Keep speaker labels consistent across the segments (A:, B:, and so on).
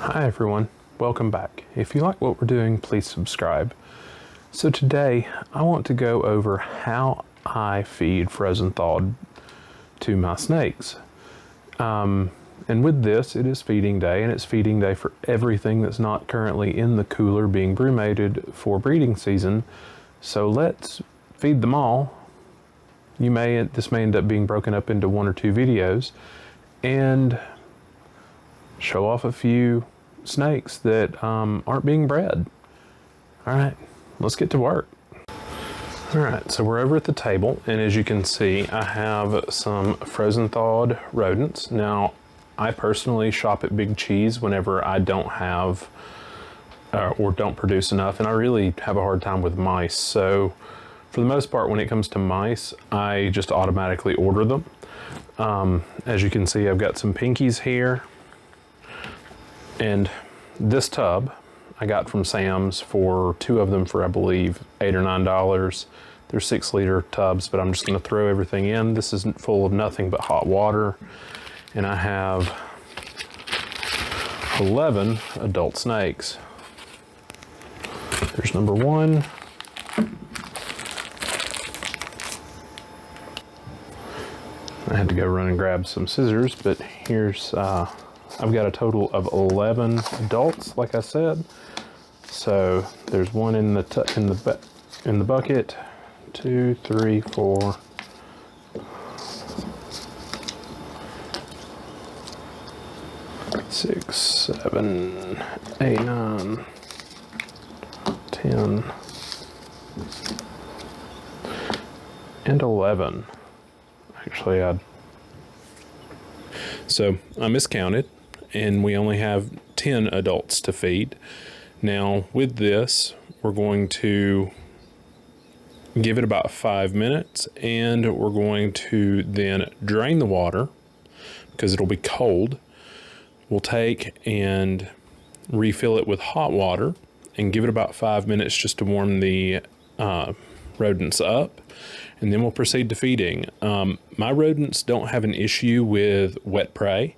A: Hi everyone, welcome back. If you like what we're doing, please subscribe. So today I want to go over how I feed frozen thawed to my snakes. And with this, it is feeding day, and it's feeding day for everything that's not currently in the cooler being brumated for breeding season. So let's feed them all. This may end up being broken up into 1 or 2 videos and show off a few snakes that aren't being bred. All right, let's get to work. All right, so we're over at the table, and as you can see, I have some frozen thawed rodents. Now, I personally shop at Big Cheese whenever I don't have or don't produce enough, and I really have a hard time with mice. So for the most part, when it comes to mice, I just automatically order them. As you can see, I've got some pinkies here. And this tub I got from Sam's for 2 of them for, I believe, $8 or $9. They're 6-liter tubs, but I'm just going to throw everything in. This is full of nothing but hot water. And I have 11 adult snakes. There's number 1. I had to go run and grab some scissors, but here's I've got a total of 11 adults, like I said. So there's 1 in the bucket, 2, 3, 4, 6, 7, 8, 9, 10, and 11. Actually, so I miscounted, and we only have 10 adults to feed. Now with this, we're going to give it about 5 minutes, and we're going to then drain the water because it'll be cold. We'll take and refill it with hot water and give it about 5 minutes just to warm the rodents up, and then we'll proceed to feeding. My rodents don't have an issue with wet prey,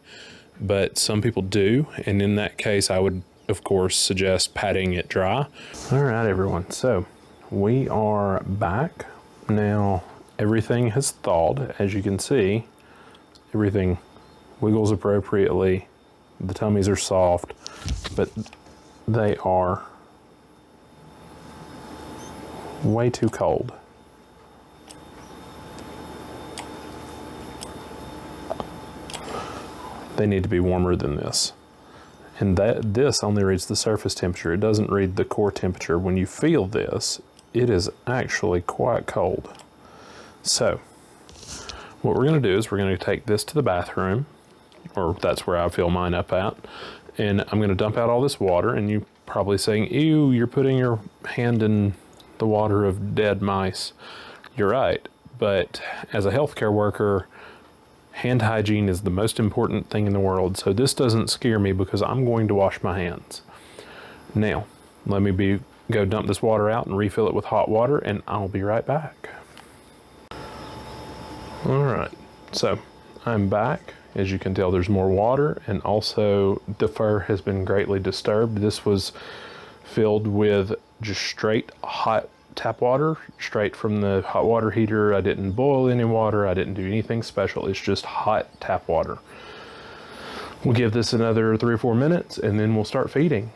A: but some people do, and in that case I would of course suggest patting it dry. All right everyone, so we are back now. Everything has thawed. As you can see, everything wiggles appropriately. The tummies are soft, but they are way too cold. They need to be warmer than this. And this only reads the surface temperature. It doesn't read the core temperature. When you feel this, it is actually quite cold. So what we're gonna do is we're gonna take this to the bathroom, or that's where I fill mine up at. And I'm gonna dump out all this water, and you're probably saying, ew, you're putting your hand in the water of dead mice. You're right, but as a healthcare worker, hand hygiene is the most important thing in the world, so this doesn't scare me because I'm going to wash my hands. Now, let me go dump this water out and refill it with hot water, and I'll be right back. All right, so I'm back. As you can tell, there's more water, and also the fur has been greatly disturbed. This was filled with just straight hot tap water, straight from the hot water heater. I didn't boil any water. I didn't do anything special. It's just hot tap water. We'll give this another 3 or 4 minutes, and then we'll start feeding.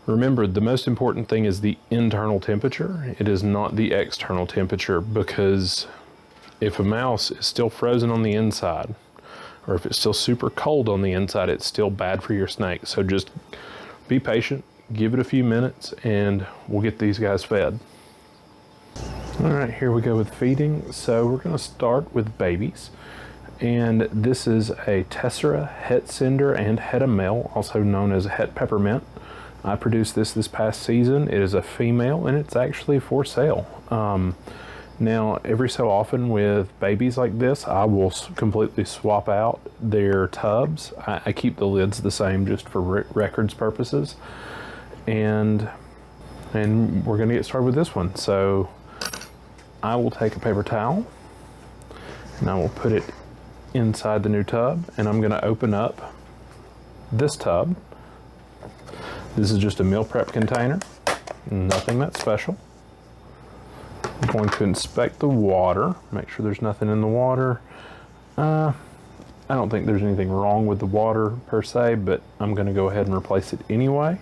A: Remember, the most important thing is the internal temperature. It is not the external temperature, because if a mouse is still frozen on the inside, or if it's still super cold on the inside, it's still bad for your snake. So just be patient, give it a few minutes, and we'll get these guys fed. All right, here we go with feeding. So we're gonna start with babies. And this is a Tessera het cinder and het male, also known as het peppermint. I produced this past season. It is a female, and it's actually for sale. Now, every so often with babies like this, I will completely swap out their tubs. I keep the lids the same just for records purposes. And we're gonna get started with this one. So I will take a paper towel, and I will put it inside the new tub, and I'm gonna open up this tub This is just a meal prep container, nothing that special. I'm going to inspect the water, make sure there's nothing in the water. I don't think there's anything wrong with the water per se, but I'm going to go ahead and replace it anyway.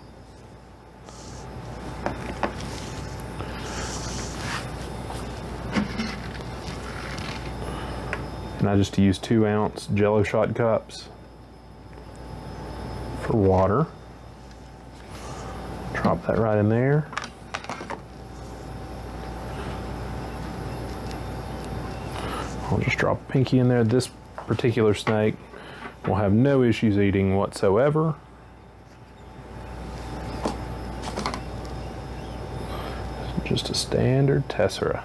A: And I just use 2-ounce Jello shot cups for water. Drop that right in there. I'll just drop a pinky in there. This particular snake will have no issues eating whatsoever. Just a standard tessera.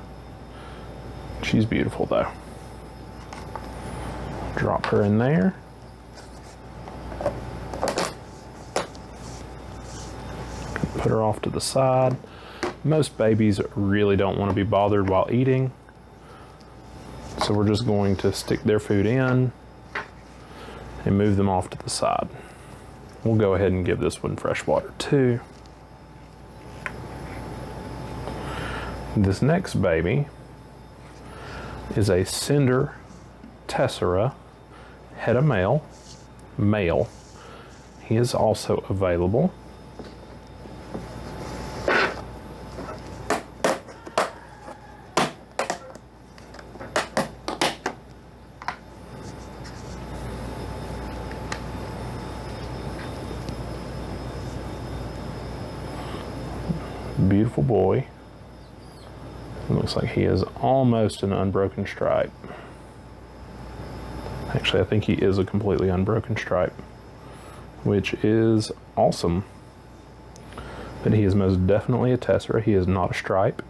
A: She's beautiful though. Drop her in there. Put her off to the side. Most babies really don't want to be bothered while eating, so we're just going to stick their food in and move them off to the side. We'll go ahead and give this one fresh water too. This next baby is a cinder tessera, het male. He is also available. Beautiful boy. It looks like he is almost an unbroken stripe. Actually, I think he is a completely unbroken stripe, which is awesome. But he is most definitely a tessera. He is not a stripe.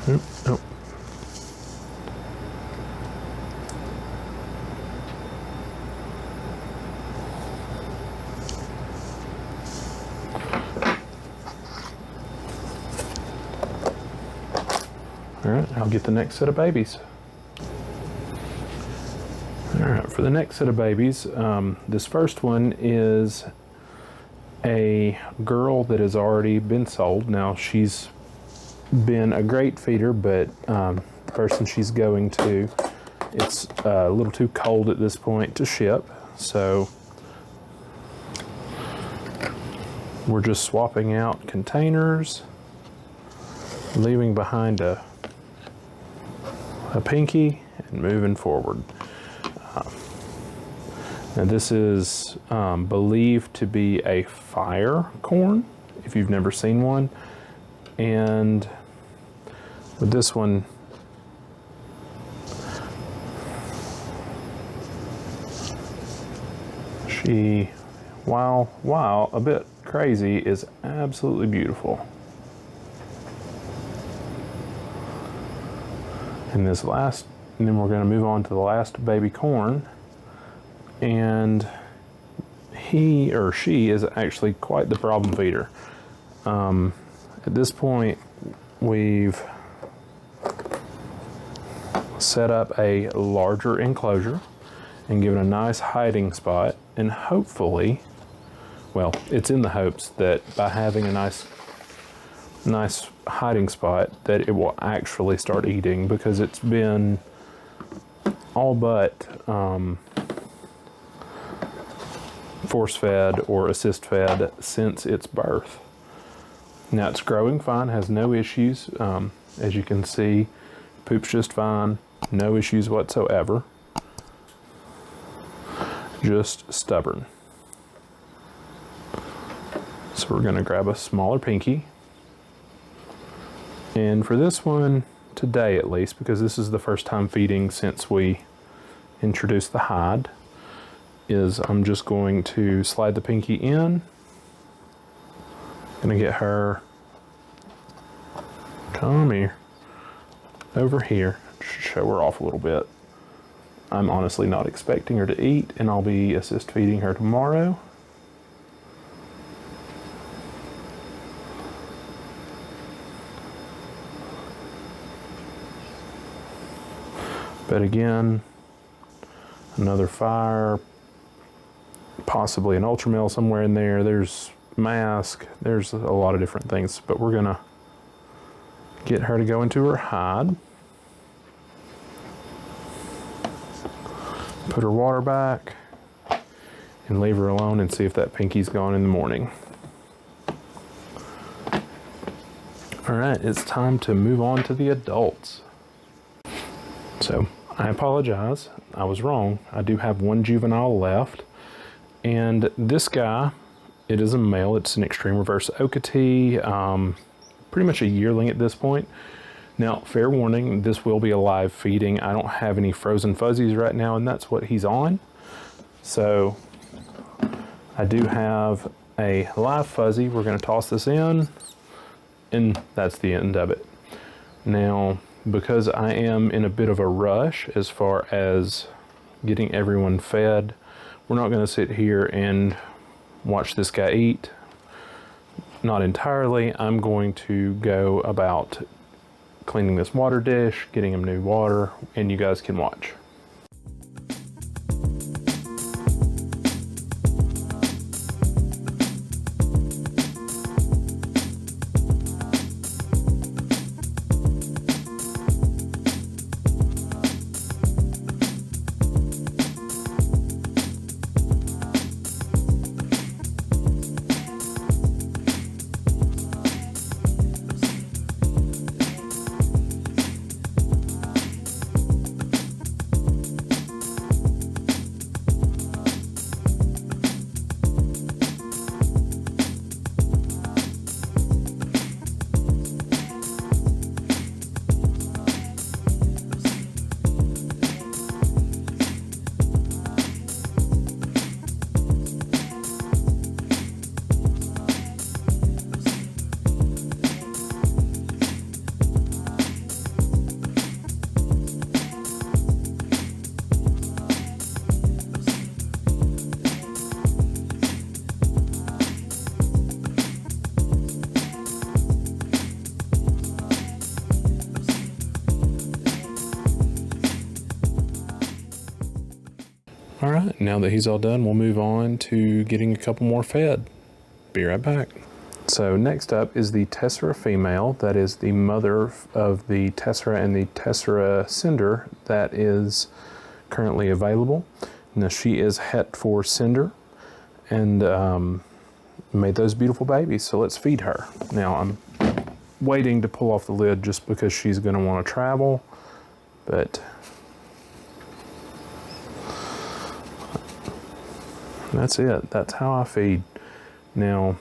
A: Oh. All right, I'll get the next set of babies. All right, for the next set of babies, this first one is a girl that has already been sold. Now, she's been a great feeder, but the person she's going to, it's a little too cold at this point to ship, so we're just swapping out containers, leaving behind a pinky, and moving forward. Now this is believed to be a fire corn, if you've never seen one. And with this one, she, while a bit crazy, is absolutely beautiful. And this last, and then we're going to move on to the last baby corn, and he or she is actually quite the problem feeder. At this point, we've set up a larger enclosure and given a nice hiding spot, and hopefully, well, it's in the hopes that by having a nice hiding spot that it will actually start eating, because it's been all but force fed or assist fed since its birth. Now it's growing fine, has no issues. As you can see, poops just fine, no issues whatsoever. Just stubborn. So we're going to grab a smaller pinky. And for this one, today at least, because this is the first time feeding since we introduced the hide, is I'm just going to slide the pinky in. Gonna get her, come here, over here, show her off a little bit. I'm honestly not expecting her to eat, and I'll be assist feeding her tomorrow. But again, another fire possibly an ultramel somewhere in there. There's mask, there's a lot of different things, but we're gonna get her to go into her hide. Put her water back and leave her alone and see if that pinky's gone in the morning. All right, it's time to move on to the adults. So I apologize, I was wrong. I do have one juvenile left, and this guy, it is a male. It's an extreme reverse Okatee, pretty much a yearling at this point. Now, fair warning, this will be a live feeding. I don't have any frozen fuzzies right now, and that's what he's on. So I do have a live fuzzy. We're gonna toss this in, and that's the end of it. Now, because I am in a bit of a rush as far as getting everyone fed, we're not gonna sit here and watch this guy eat. Not entirely. I'm going to go about cleaning this water dish, getting him new water, and you guys can watch. All right, now that he's all done, we'll move on to getting a couple more fed. Be right back. So next up is the Tessera female. That is the mother of the Tessera and the Tessera Cinder that is currently available. Now she is het for Cinder and made those beautiful babies, so let's feed her. Now I'm waiting to pull off the lid just because she's gonna wanna travel, but that's it. That's how I feed. Now,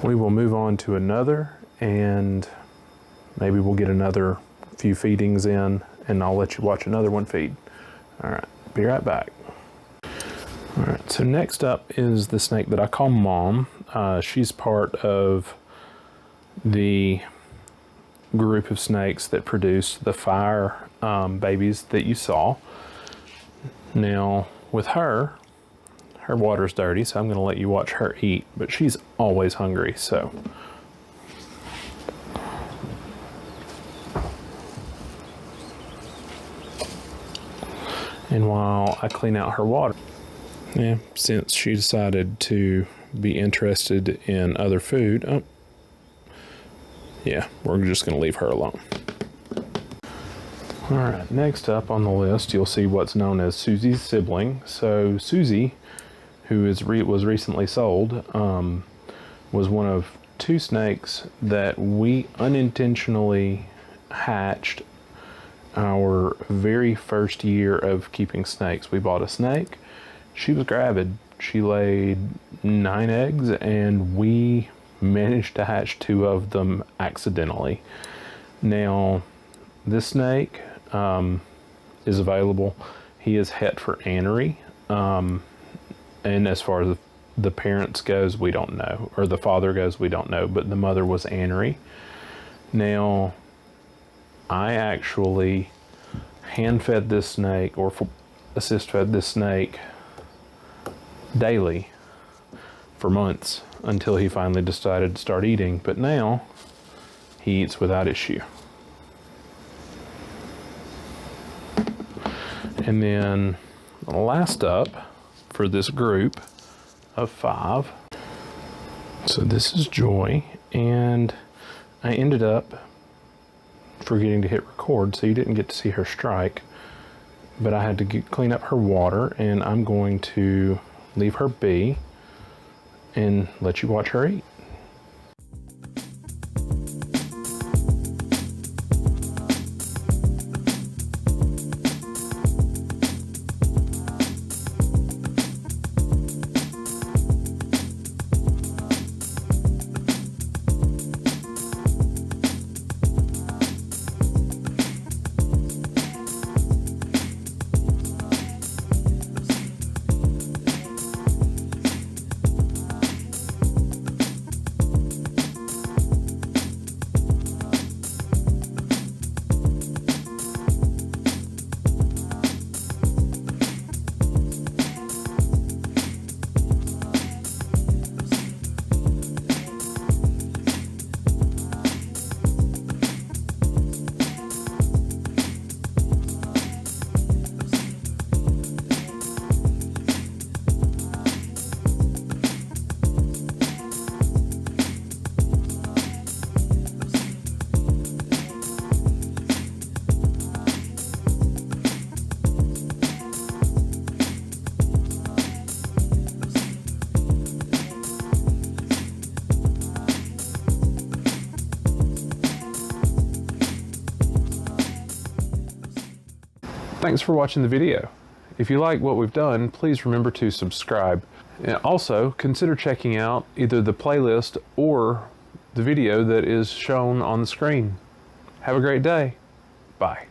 A: we will move on to another, and maybe we'll get another few feedings in, and I'll let you watch another one feed. All right, be right back. All right, so next up is the snake that I call Mom. She's part of the group of snakes that produced the fire babies that you saw. Now, with her water's dirty, so I'm gonna let you watch her eat, but she's always hungry, so. And while I clean out her water, yeah, since she decided to be interested in other food, oh, yeah, we're just gonna leave her alone. All right, next up on the list, you'll see what's known as Susie's sibling. So Susie, who was recently sold, was one of two snakes that we unintentionally hatched our very first year of keeping snakes. We bought a snake. She was gravid. She laid 9 eggs, and we managed to hatch 2 of them accidentally. Now, this snake is available. He is het for anery, and as far as the parents goes, we don't know, or the father goes, we don't know, but the mother was anery. Now, I actually hand fed this snake, or assist fed this snake daily for months until he finally decided to start eating, but now he eats without issue. And then last up for this group of 5. So this is Joy, and I ended up forgetting to hit record, so you didn't get to see her strike, but I had to clean up her water, and I'm going to leave her be and let you watch her eat. Thanks for watching the video. If you like what we've done, please remember to subscribe. And also, consider checking out either the playlist or the video that is shown on the screen. Have a great day. Bye.